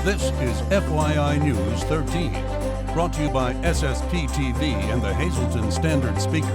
This is FYI News 13, brought to you by SSPTV and the Hazleton Standard Speaker.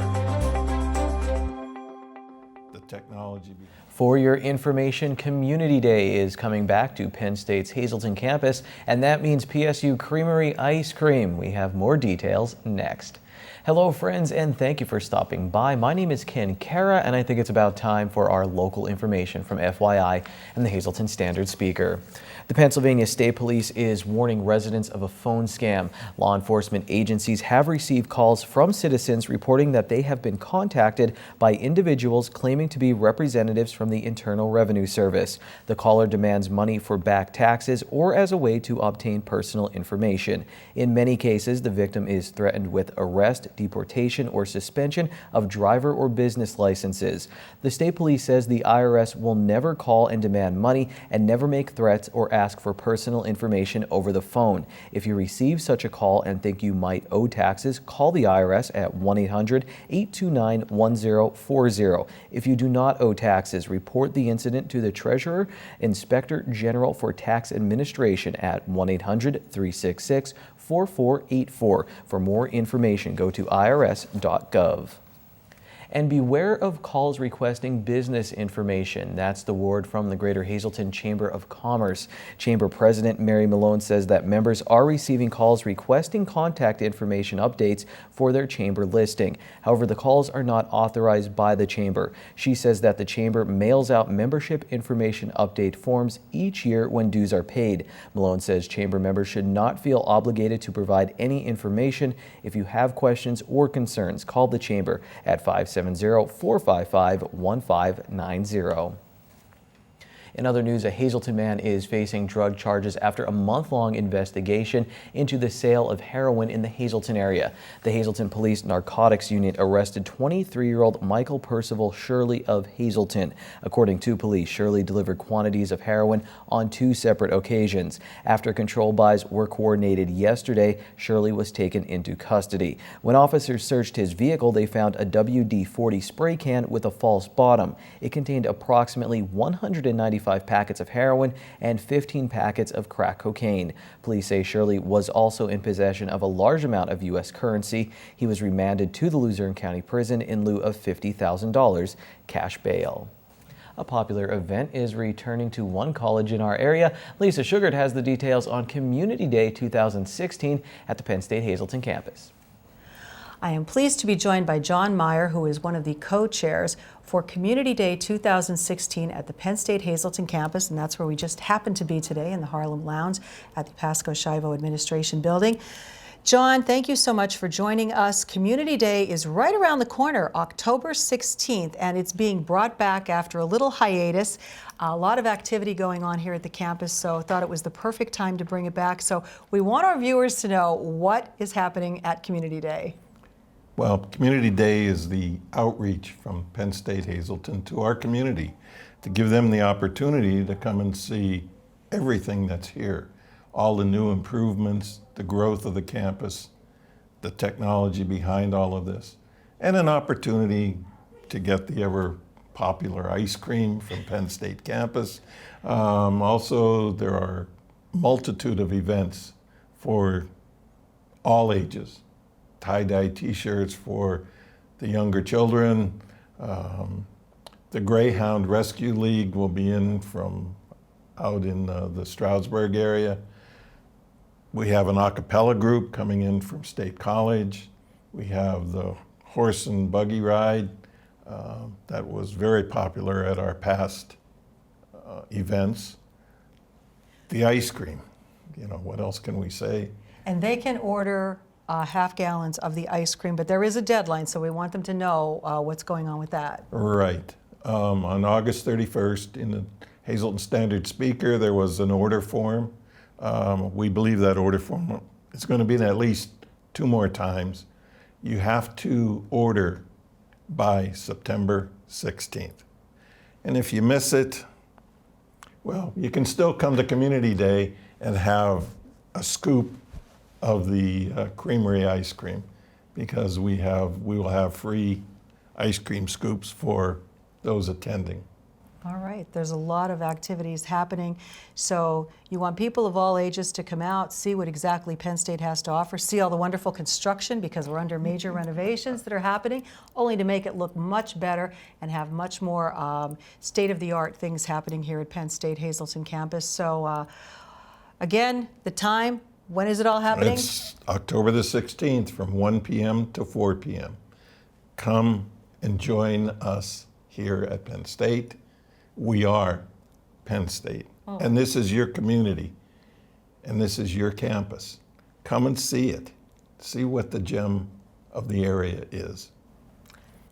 The technology. For your information, Community Day is coming back to Penn State's Hazleton campus, and that means PSU Creamery ice cream. We have more details next. Hello friends, and thank you for stopping by. My name is Ken Kara, and I think it's about time for our local information from FYI and the Hazleton Standard Speaker. The Pennsylvania State Police is warning residents of a phone scam. Law enforcement agencies have received calls from citizens reporting that they have been contacted by individuals claiming to be representatives from the Internal Revenue Service. The caller demands money for back taxes or as a way to obtain personal information. In many cases, the victim is threatened with arrest, deportation, or suspension of driver or business licenses. The state police says the IRS will never call and demand money and never make threats or ask for personal information over the phone. If you receive such a call and think you might owe taxes, call the IRS at 1-800-829-1040. If you do not owe taxes, report the incident to the Treasurer, Inspector General for Tax Administration at 1-800-366-4484. For more information, go to irs.gov. And beware of calls requesting business information. That's the word from the Greater Hazleton Chamber of Commerce. Chamber President Mary Malone says that members are receiving calls requesting contact information updates for their chamber listing. However, the calls are not authorized by the chamber. She says that the chamber mails out membership information update forms each year when dues are paid. Malone says chamber members should not feel obligated to provide any information. If you have questions or concerns, call the chamber at 570-455-1590. In other news, a Hazleton man is facing drug charges after a month-long investigation into the sale of heroin in the Hazleton area. The Hazleton Police Narcotics Unit arrested 23-year-old Michael Percival Shirley of Hazleton. According to police, Shirley delivered quantities of heroin on 2 separate occasions. After control buys were coordinated yesterday, Shirley was taken into custody. When officers searched his vehicle, they found a WD-40 spray can with a false bottom. It contained approximately 195 packets of heroin and 15 packets of crack cocaine. Police say Shirley was also in possession of a large amount of U.S. currency. He was remanded to the Luzerne County Prison in lieu of $50,000 cash bail. A popular event is returning to one college in our area. Lisa Sugart has the details on Community Day 2016 at the Penn State Hazleton campus. I am pleased to be joined by John Meyer, who is one of the co-chairs for Community Day 2016 at the Penn State Hazleton campus, and that's where we just happened to be today in the Harlem Lounge at the Pasco Shivo Administration Building. John, thank you so much for joining us. Community Day is right around the corner, October 16th, and it's being brought back after a little hiatus. A lot of activity going on here at the campus, so I thought it was the perfect time to bring it back. So we want our viewers to know what is happening at Community Day. Well, Community Day is the outreach from Penn State Hazleton to our community to give them the opportunity to come and see everything that's here. All the new improvements, the growth of the campus, the technology behind all of this, and an opportunity to get the ever popular ice cream from Penn State campus. Also, there are a multitude of events for all ages. Tie-dye t-shirts for the younger children. The Greyhound Rescue League will be in from out in the Stroudsburg area. We have an a cappella group coming in from State College. We have the horse and buggy ride that was very popular at our past events. The ice cream, you know, what else can we say? And they can order half gallons of the ice cream, but there is a deadline, so we want them to know what's going on with that. Right. On August 31st, in the Hazleton Standard Speaker, there was an order form. We believe that order form is going to be in at least 2 more times. You have to order by September 16th. And if you miss it, well, you can still come to Community Day and have a scoop of the creamery ice cream, because we will have free ice cream scoops for those attending. All right, there's a lot of activities happening. So you want people of all ages to come out, see what exactly Penn State has to offer, see all the wonderful construction because we're under major renovations that are happening, only to make it look much better and have much more state-of-the-art things happening here at Penn State Hazleton campus. So again, the time, when is it all happening? It's October the 16th from 1 p.m. to 4 p.m. Come and join us here at Penn State. We are Penn State, and this is your community, and this is your campus. Come and see it. See what the gem of the area is.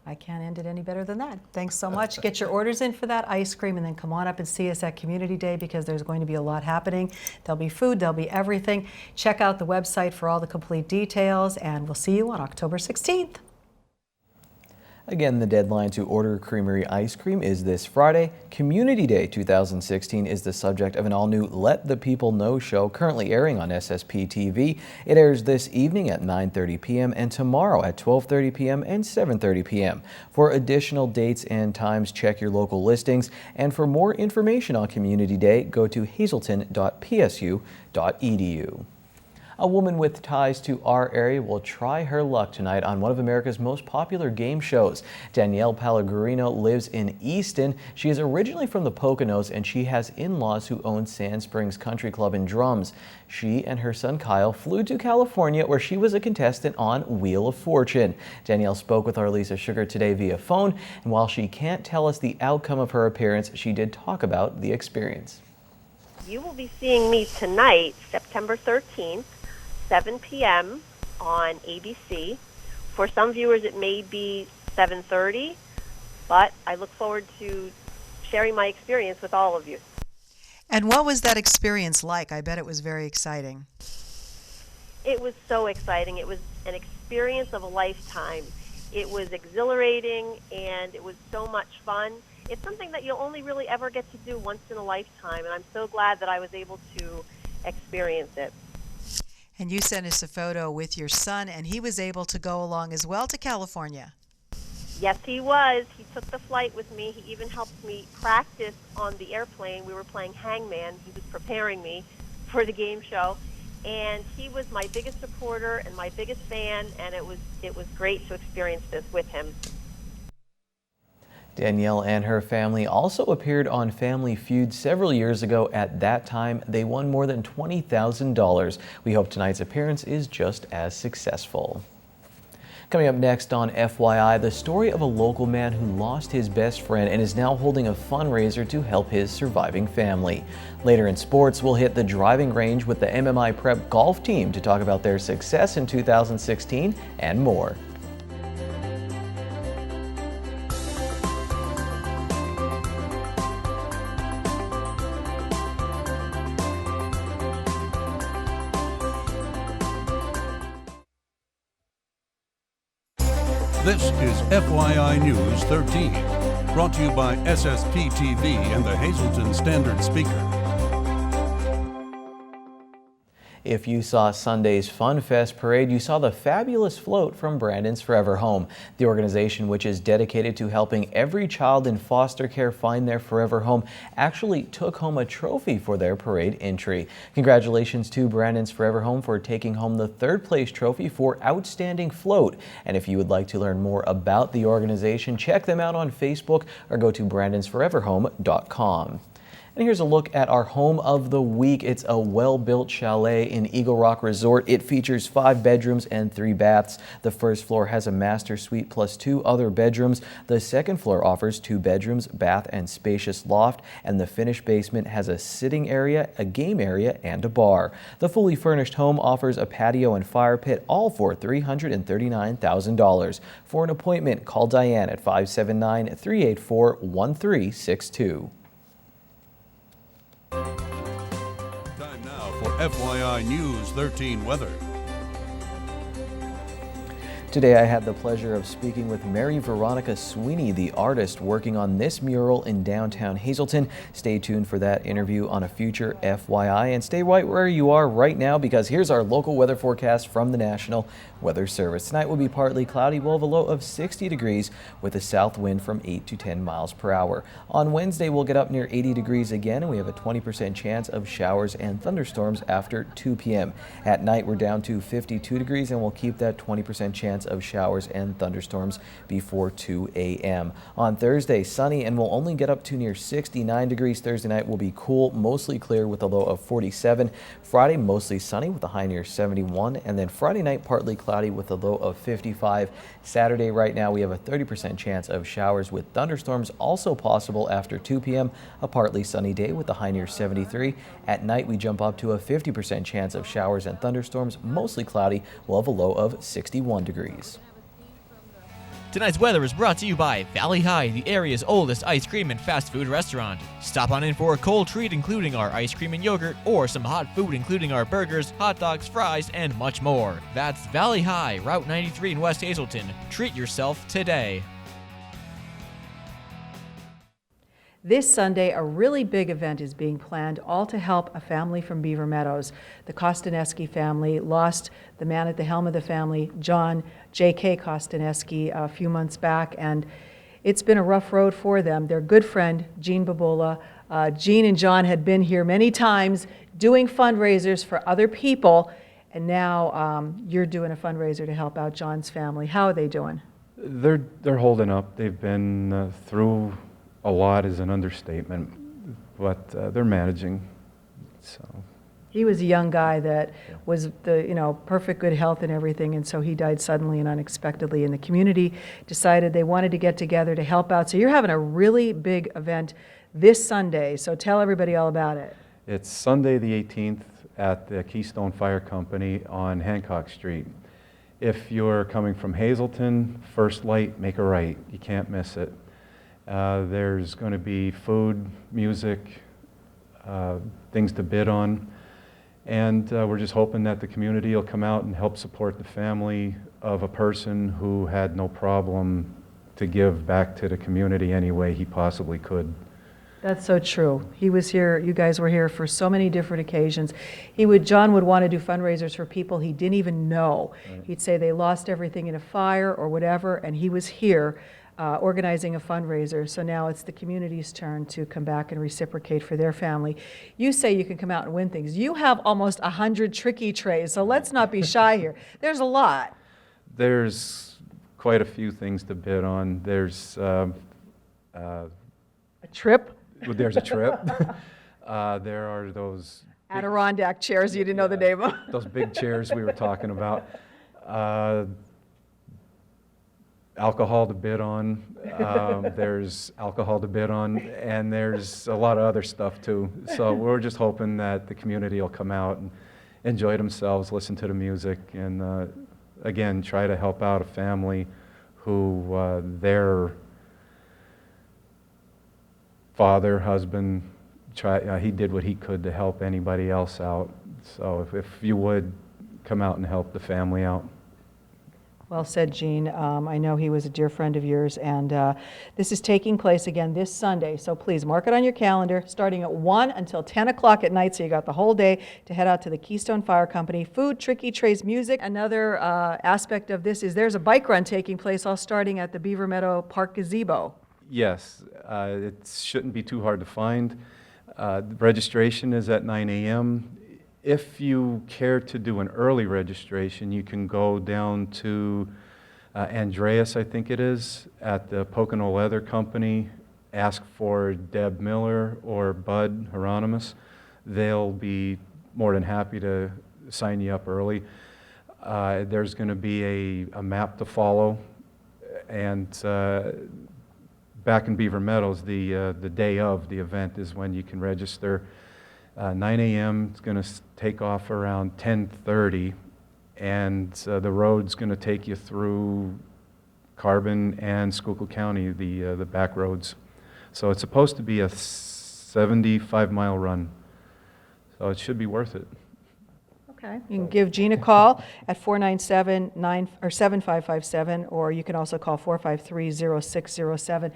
I can't end it any better than that. Thanks so much. Get your orders in for that ice cream and then come on up and see us at Community Day because there's going to be a lot happening. There'll be food, there'll be everything. Check out the website for all the complete details, and we'll see you on October 16th. Again, the deadline to order Creamery ice cream is this Friday. Community Day 2016 is the subject of an all-new Let the People Know show currently airing on SSPTV. It airs this evening at 9:30 p.m. and tomorrow at 12:30 p.m. and 7:30 p.m. For additional dates and times, check your local listings. And for more information on Community Day, go to hazelton.psu.edu. A woman with ties to our area will try her luck tonight on one of America's most popular game shows. Danielle Pellegrino lives in Easton. She is originally from the Poconos, and she has in-laws who own Sand Springs Country Club and Drums. She and her son Kyle flew to California, where she was a contestant on Wheel of Fortune. Danielle spoke with our Lisa Sugar today via phone, and while she can't tell us the outcome of her appearance, she did talk about the experience. You will be seeing me tonight, September 13th. 7 p.m. on ABC. For some viewers, it may be 7:30, but I look forward to sharing my experience with all of you. And what was that experience like? I bet it was very exciting. It was so exciting. It was an experience of a lifetime. It was exhilarating, and it was so much fun. It's something that you'll only really ever get to do once in a lifetime, and I'm so glad that I was able to experience it. And you sent us a photo with your son, and he was able to go along as well to California. Yes, he was. He took the flight with me. He even helped me practice on the airplane. We were playing hangman. He was preparing me for the game show. And he was my biggest supporter and my biggest fan, and it was great to experience this with him. Danielle and her family also appeared on Family Feud several years ago. At that time, they won more than $20,000. We hope tonight's appearance is just as successful. Coming up next on FYI, the story of a local man who lost his best friend and is now holding a fundraiser to help his surviving family. Later in sports, we'll hit the driving range with the MMI Prep golf team to talk about their success in 2016 and more. This is FYI News 13, brought to you by SSPTV and the Hazleton Standard Speaker. If you saw Sunday's Fun Fest parade, you saw the fabulous float from Brandon's Forever Home. The organization, which is dedicated to helping every child in foster care find their forever home, actually took home a trophy for their parade entry. Congratulations to Brandon's Forever Home for taking home the third place trophy for Outstanding Float. And if you would like to learn more about the organization, check them out on Facebook or go to brandonsforeverhome.com. And here's a look at our home of the week. It's a well-built chalet in Eagle Rock Resort. It features 5 bedrooms and 3 baths. The first floor has a master suite plus 2 other bedrooms. The second floor offers 2 bedrooms, bath, and spacious loft. And the finished basement has a sitting area, a game area, and a bar. The fully furnished home offers a patio and fire pit, all for $339,000. For an appointment, call Diane at 579-384-1362. Time now for FYI News 13 weather. Today I had the pleasure of speaking with Mary Veronica Sweeney, the artist working on this mural in downtown Hazleton. Stay tuned for that interview on a future FYI, and stay right where you are right now, because here's our local weather forecast from the National Weather Service. Tonight will be partly cloudy. We'll have a low of 60 degrees with a south wind from 8 to 10 miles per hour. On Wednesday we'll get up near 80 degrees again, and we have a 20% chance of showers and thunderstorms after 2 p.m. At night we're down to 52 degrees, and we'll keep that 20% chance of showers and thunderstorms before 2 a.m. On Thursday, sunny, and we'll only get up to near 69 degrees. Thursday night will be cool, mostly clear with a low of 47. Friday, mostly sunny with a high near 71, and then Friday night partly cloudy with a low of 55. Saturday, right now we have a 30% chance of showers with thunderstorms also possible after 2 p.m. A partly sunny day with a high near 73. At night we jump up to a 50% chance of showers and thunderstorms, mostly cloudy. We'll have a low of 61 degrees. Tonight's weather is brought to you by Valley High, the area's oldest ice cream and fast food restaurant. Stop on in for a cold treat including our ice cream and yogurt, or some hot food including our burgers, hot dogs, fries, and much more. That's Valley High, Route 93 in West Hazleton. Treat yourself today. This Sunday, a really big event is being planned, all to help a family from Beaver Meadows. The Kostaneski family lost the man at the helm of the family, John J.K. Kostaneski, a few months back, and it's been a rough road for them. Their good friend, Jean Babola. Jean and John had been here many times doing fundraisers for other people, and now you're doing a fundraiser to help out John's family. How are they doing? They're holding up. They've been through a lot is an understatement, but they're managing. So he was a young guy that was the perfect good health and everything, and so he died suddenly and unexpectedly. And the community decided they wanted to get together to help out. So you're having a really big event this Sunday. So tell everybody all about it. It's Sunday the 18th at the Keystone Fire Company on Hancock Street. If you're coming from Hazleton, first light, make a right. You can't miss it. There's going to be food, music, things to bid on, and we're just hoping that the community will come out and help support the family of a person who had no problem to give back to the community any way he possibly could. That's so true. He was here, you guys were here for so many different occasions. John would want to do fundraisers for people he didn't even know. Right. He'd say they lost everything in a fire or whatever, and he was here organizing a fundraiser. So now it's the community's turn to come back and reciprocate for their family. You say you can come out and win things. You have almost 100 tricky trays, so let's not be shy here. There's a lot. There's quite a few things to bid on. There's a trip? There's a trip. There are those Adirondack chairs you didn't know the name of. Those big chairs we were talking about. Alcohol to bid on, there's alcohol to bid on, and there's a lot of other stuff too. So we're just hoping that the community will come out and enjoy themselves, listen to the music, and again, try to help out a family who their father, husband, he did what he could to help anybody else out. So if you would, come out and help the family out. Well said, Gene. I know he was a dear friend of yours, and this is taking place again this Sunday, so please mark it on your calendar, starting at 1 until 10 o'clock at night, so you got the whole day to head out to the Keystone Fire Company. Food, tricky trays, music. Another aspect of this is there's a bike run taking place, all starting at the Beaver Meadow Park Gazebo. Yes, it shouldn't be too hard to find. The registration is at 9 a.m. If you care to do an early registration, you can go down to Andreas, I think it is, at the Pocono Leather Company. Ask for Deb Miller or Bud Hieronymus. They'll be more than happy to sign you up early. There's going to be a map to follow, and back in Beaver Meadows, the day of the event is when you can register. 9 a.m. It's going to take off around 10:30, and the road's going to take you through Carbon and Schuylkill County, the back roads. So it's supposed to be a 75-mile run, so it should be worth it. Okay, you can give Jean a call at 497-7557, or you can also call 453-0607.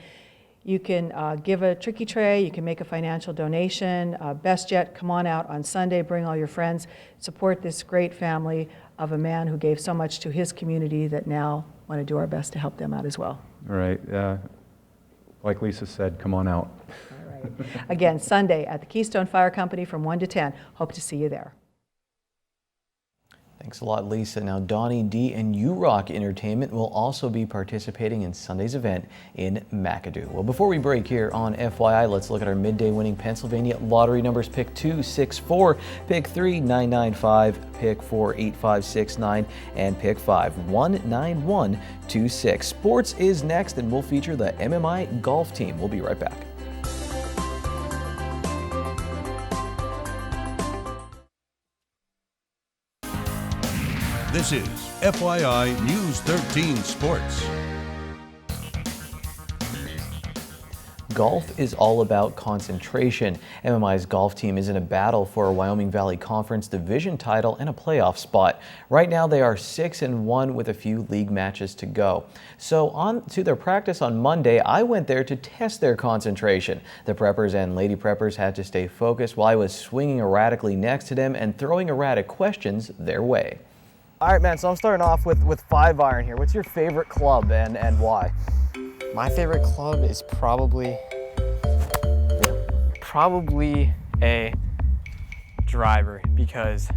You can give a tricky tray, you can make a financial donation. Best yet, come on out on Sunday, bring all your friends, support this great family of a man who gave so much to his community that now want to do our best to help them out as well. Right. Like Lisa said, come on out. All right. Again, Sunday at the Keystone Fire Company from 1 to 10. Hope to see you there. Thanks a lot, Lisa. Now, Donnie D and U-Rock Entertainment will also be participating in Sunday's event in McAdoo. Well, before we break here on FYI, let's look at our midday winning Pennsylvania lottery numbers. Pick 2, 6, 4, pick 3, 9, 9, 5, pick 4, 8, 5, 6, 9, and pick 5, 1, 9, 1, 2, 6. Sports is next, and we'll feature the MMI golf team. We'll be right back. This is FYI News 13 Sports. Golf is all about concentration. MMI's golf team is in a battle for a Wyoming Valley Conference division title and a playoff spot. Right now they are 6-1 with a few league matches to go. So on to their practice on Monday, I went there to test their concentration. The preppers and lady preppers had to stay focused while I was swinging erratically next to them and throwing erratic questions their way. All right, man, so I'm starting off with 5-iron here. What's your favorite club and why? My favorite club is probably a driver, because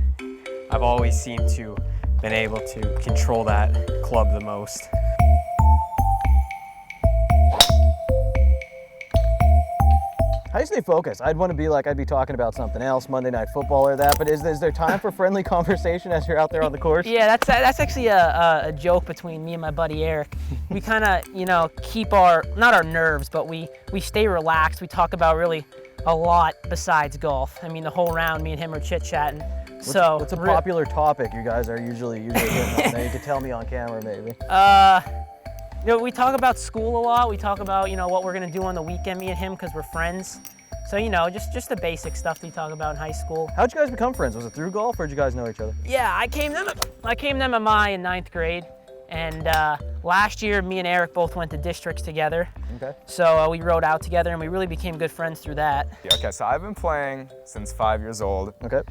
I've always seemed to been able to control that club the most. How do you stay focused? I'd want to be like, I'd be talking about something else, Monday Night Football or that, but is there time for friendly conversation as you're out there on the course? Yeah, that's actually a joke between me and my buddy Eric. We kind of, keep not our nerves, but we stay relaxed. We talk about really a lot besides golf. I mean, the whole round, me and him are chit-chatting. What's a popular topic you guys are usually hitting on? Now you can tell me on camera, maybe. We talk about school a lot. We talk about, what we're going to do on the weekend, me and him, because we're friends. So, just the basic stuff we talk about in high school. How'd you guys become friends? Was it through golf, or did you guys know each other? Yeah, I came to MMI in 9th grade. And last year, me and Eric both went to districts together. Okay. So we rode out together, and we really became good friends through that. Yeah, okay, so I've been playing since 5 years old. Okay.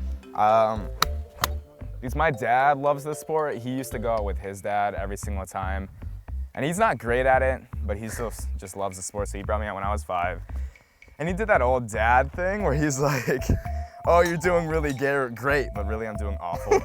Because my dad loves this sport. He used to go out with his dad every single time. And he's not great at it, but he still just loves the sport, so he brought me out when I was 5. And he did that old dad thing where he's like, oh, you're doing really great, but really I'm doing awful.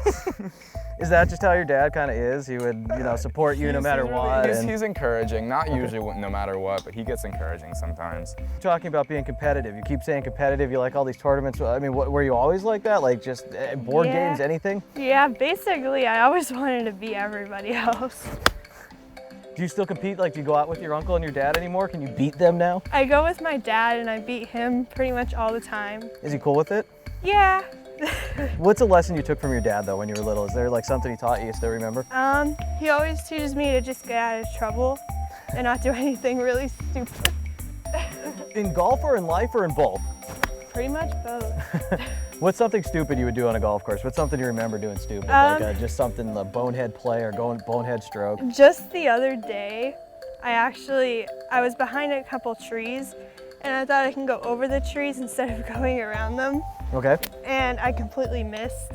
Is that just how your dad kind of is? He would, support you no matter what? He's encouraging, not usually no matter what, but he gets encouraging sometimes. Talking about being competitive, you keep saying competitive, you like all these tournaments. I mean, were you always like that? Like just board games, anything? Yeah, basically, I always wanted to beat everybody else. Do you still compete? Like, do you go out with your uncle and your dad anymore? Can you beat them now? I go with my dad and I beat him pretty much all the time. Is he cool with it? Yeah. What's a lesson you took from your dad though when you were little? Is there like something he taught you still remember? He always teaches me to just get out of trouble and not do anything really stupid. In golf or in life or in both? Pretty much both. What's something stupid you would do on a golf course? What's something you remember doing stupid? Like just something, a bonehead play or bonehead stroke? Just the other day, I was behind a couple trees and I thought I can go over the trees instead of going around them. Okay. And I completely missed.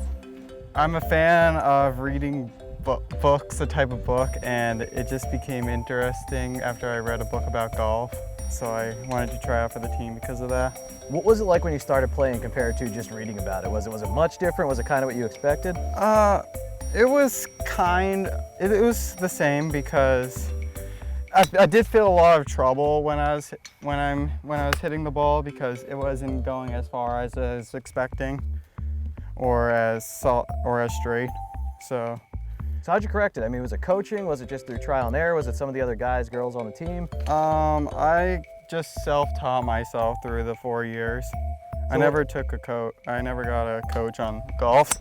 I'm a fan of reading books, a type of book, and it just became interesting after I read a book about golf. So I wanted to try out for the team because of that. What was it like when you started playing compared to just reading about it? Was it much different? Was it kind of what you expected? It was it was the same because I did feel a lot of trouble when I was hitting the ball because it wasn't going as far as I was expecting or as straight. So how'd you correct it? I mean, was it coaching? Was it just through trial and error? Was it some of the other guys, girls on the team? I just self-taught myself through the 4 years. I never got a coach on golf.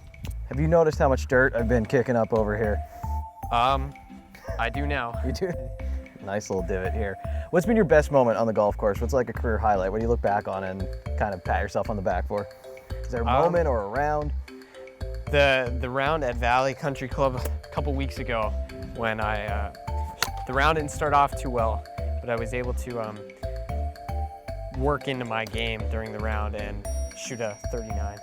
Have you noticed how much dirt I've been kicking up over here? I do now. You do? Nice little divot here. What's been your best moment on the golf course? What's like a career highlight? What do you look back on and kind of pat yourself on the back for? Is there a moment or a round? The round at Valley Country Club a couple weeks ago, when the round didn't start off too well, but I was able to work into my game during the round and shoot a 39.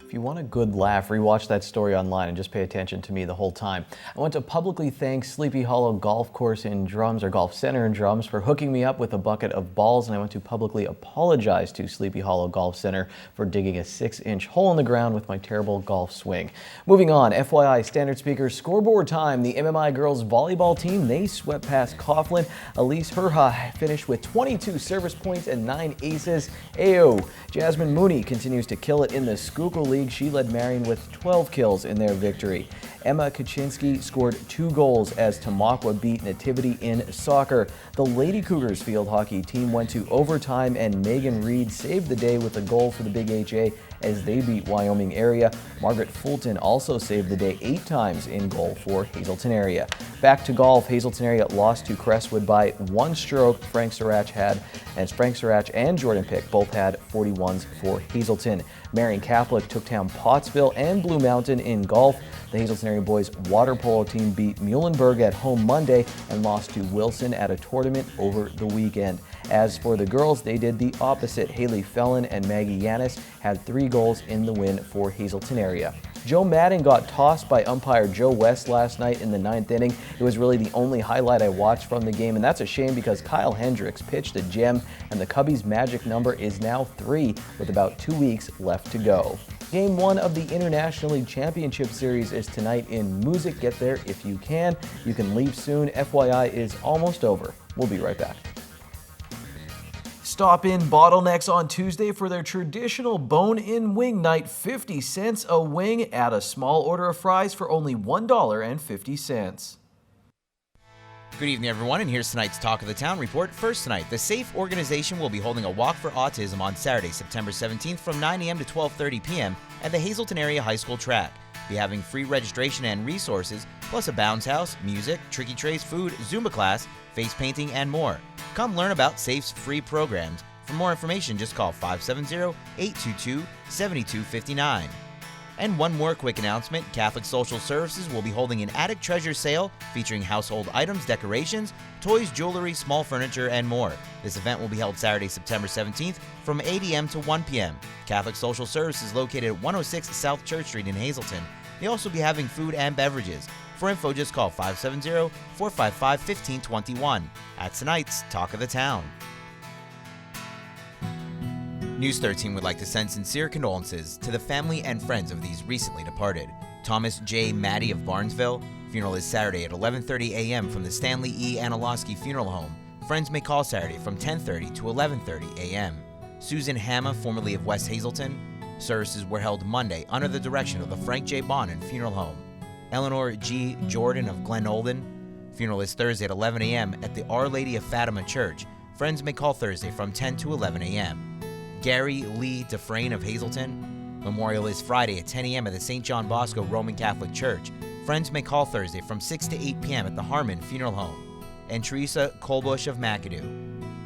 If you want a good laugh, rewatch that story online and just pay attention to me the whole time. I want to publicly thank Sleepy Hollow Golf Course in Drums, or Golf Center in Drums, for hooking me up with a bucket of balls, and I want to publicly apologize to Sleepy Hollow Golf Center for digging a 6-inch hole in the ground with my terrible golf swing. Moving on, FYI, Standard Speaker scoreboard time. The MMI girls volleyball team, they swept past Coughlin. Elise Herha finished with 22 service points and 9 aces. Ayo! Jasmine Mooney continues to kill it in the Schuylkill League. She led Marion with 12 kills in their victory. Emma Kaczynski scored 2 goals as Tamaqua beat Nativity in soccer. The Lady Cougars field hockey team went to overtime, and Megan Reed saved the day with a goal for the Big HA as they beat Wyoming area. Margaret Fulton also saved the day 8 times in goal for Hazelton area. Back to golf, Hazelton area lost to Crestwood by 1 stroke. Frank Sirach and Jordan Pick both had 41s for Hazelton. Marion Catholic took down Pottsville and Blue Mountain in golf. The Hazelton area boys water polo team beat Muhlenberg at home Monday and lost to Wilson at a tournament over the weekend. As for the girls, they did the opposite. Haley Fellon and Maggie Yanis had 3 goals in the win for Hazelton area. Joe Madden got tossed by umpire Joe West last night in the 9th inning. It was really the only highlight I watched from the game, and that's a shame because Kyle Hendricks pitched a gem, and the Cubbies' magic number is now 3 with about 2 weeks left to go. Game 1 of the International League Championship Series is tonight in Music. Get there if you can. You can leave soon. FYI is almost over. We'll be right back. Stop in Bottlenecks on Tuesday for their traditional bone-in wing night. 50 cents a wing. Add a small order of fries for only $1.50. Good evening, everyone, and here's tonight's Talk of the Town report. First tonight, the SAFE organization will be holding a Walk for Autism on Saturday, September 17th from 9 a.m. to 12:30 p.m. at the Hazelton Area High School track. We'll be having free registration and resources, plus a bounce house, music, tricky trays, food, Zumba class, face painting, and more. Come learn about SAFE's free programs. For more information, just call 570-822-7259. And one more quick announcement, Catholic Social Services will be holding an attic treasure sale featuring household items, decorations, toys, jewelry, small furniture, and more. This event will be held Saturday, September 17th from 8 a.m. to 1 p.m. Catholic Social Services located at 106 South Church Street in Hazelton. They'll also be having food and beverages. For info, just call 570-455-1521. That's tonight's Talk of the Town. News 13 would like to send sincere condolences to the family and friends of these recently departed. Thomas J. Maddie of Barnesville. Funeral is Saturday at 11:30 a.m. from the Stanley E. Anilowski Funeral Home. Friends may call Saturday from 10:30 to 11:30 a.m. Susan Hamma, formerly of West Hazelton. Services were held Monday under the direction of the Frank J. Bonin Funeral Home. Eleanor G. Jordan of Glen Olden. Funeral is Thursday at 11 a.m. at the Our Lady of Fatima Church. Friends may call Thursday from 10 to 11 a.m. Gary Lee Dufresne of Hazelton. Memorial is Friday at 10 a.m. at the St. John Bosco Roman Catholic Church. Friends may call Thursday from 6 to 8 p.m. at the Harmon Funeral Home. And Teresa Kolbush of McAdoo.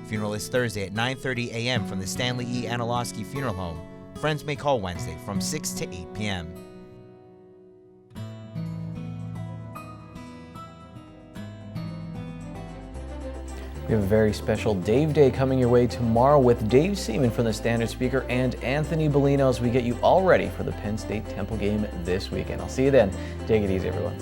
Funeral is Thursday at 9:30 a.m. from the Stanley E. Anilowski Funeral Home. Friends may call Wednesday from 6 to 8 p.m. We have a very special Dave Day coming your way tomorrow with Dave Seaman from the Standard Speaker and Anthony Bellino as we get you all ready for the Penn State Temple game this weekend. I'll see you then. Take it easy, everyone.